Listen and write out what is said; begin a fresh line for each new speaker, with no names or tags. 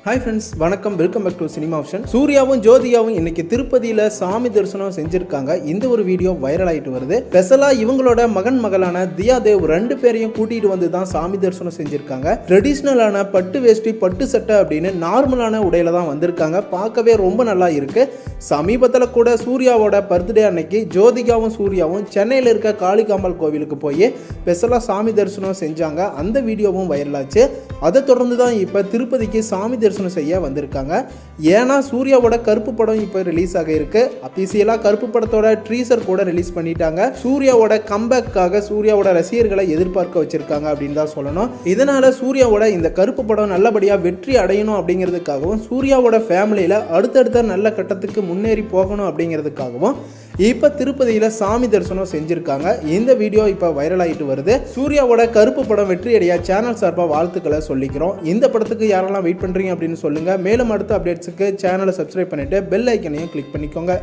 Hi friends, வணக்கம். Welcome back to cinema option. சூர்யாவும் ஜோதிகாவும் இன்னைக்கு திருப்பதியில் சாமி தரிசனம் செஞ்சிருக்காங்க. இந்த ஒரு வீடியோ வைரல் ஆகிட்டு வருது. ஸ்பெஷலாக இவங்களோட மகளான தியா தேவ் ரெண்டு பேரையும் கூட்டிட்டு வந்து தான் சாமி தரிசனம் செஞ்சிருக்காங்க. ட்ரெடிஷ்னலான பட்டு வேஷ்டி பட்டு சட்டை அப்படின்னு நார்மலான உடையில தான் வந்திருக்காங்க. பார்க்கவே ரொம்ப நல்லா இருக்கு. சமீபத்தில் கூட சூர்யாவோட பர்த்டே அன்னைக்கு ஜோதிகாவும் சூர்யாவும் சென்னையில் இருக்க காளிகாம்பாள் கோவிலுக்கு போய் ஸ்பெஷலாக சாமி தரிசனம் செஞ்சாங்க. அந்த வீடியோவும் வைரல் ஆச்சு. அதை தொடர்ந்து தான் இப்போ திருப்பதிக்கு சாமி தரிசனம் செய்ய வந்திருக்காங்க. ஏன்னா சூர்யாவோட கருப்பு படம் இப்போ ரிலீஸ் ஆக இருக்கு. அபிஷியலாக கருப்பு படத்தோட ட்ரீசர் கூட ரிலீஸ் பண்ணிட்டாங்க. சூர்யாவோட கம்பேக்காக சூர்யாவோட ரசிகர்களை எதிர்பார்க்க வச்சிருக்காங்க அப்படின்னு தான் சொல்லணும். இதனால சூர்யாவோட இந்த கருப்பு படம் நல்லபடியாக வெற்றி அடையணும் அப்படிங்கிறதுக்காகவும் சூர்யாவோட ஃபேமிலியில் அடுத்தடுத்த நல்ல கட்டத்துக்கு முன்னேறி போகணும் அப்படிங்கிறதுக்காகவும் இப்போ திருப்பதியில் சாமி தரிசனம் செஞ்சுருக்காங்க. இந்த வீடியோ இப்போ வைரல் ஆகிட்டு வருது. சூர்யாவோட கருப்பு படம் வெற்றி அடைய சேனல் சார்பாக வாழ்த்துக்களை சொல்லிக்கிறோம். இந்த படத்துக்கு யாரெல்லாம் வெயிட் பண்ணுறீங்க அப்படின்னு சொல்லுங்கள். மேலும் அடுத்த அப்டேட்ஸுக்கு சேனலை சப்ஸ்கிரைப் பண்ணிவிட்டு பெல் ஐக்கனையும் கிளிக் பண்ணிக்கோங்க.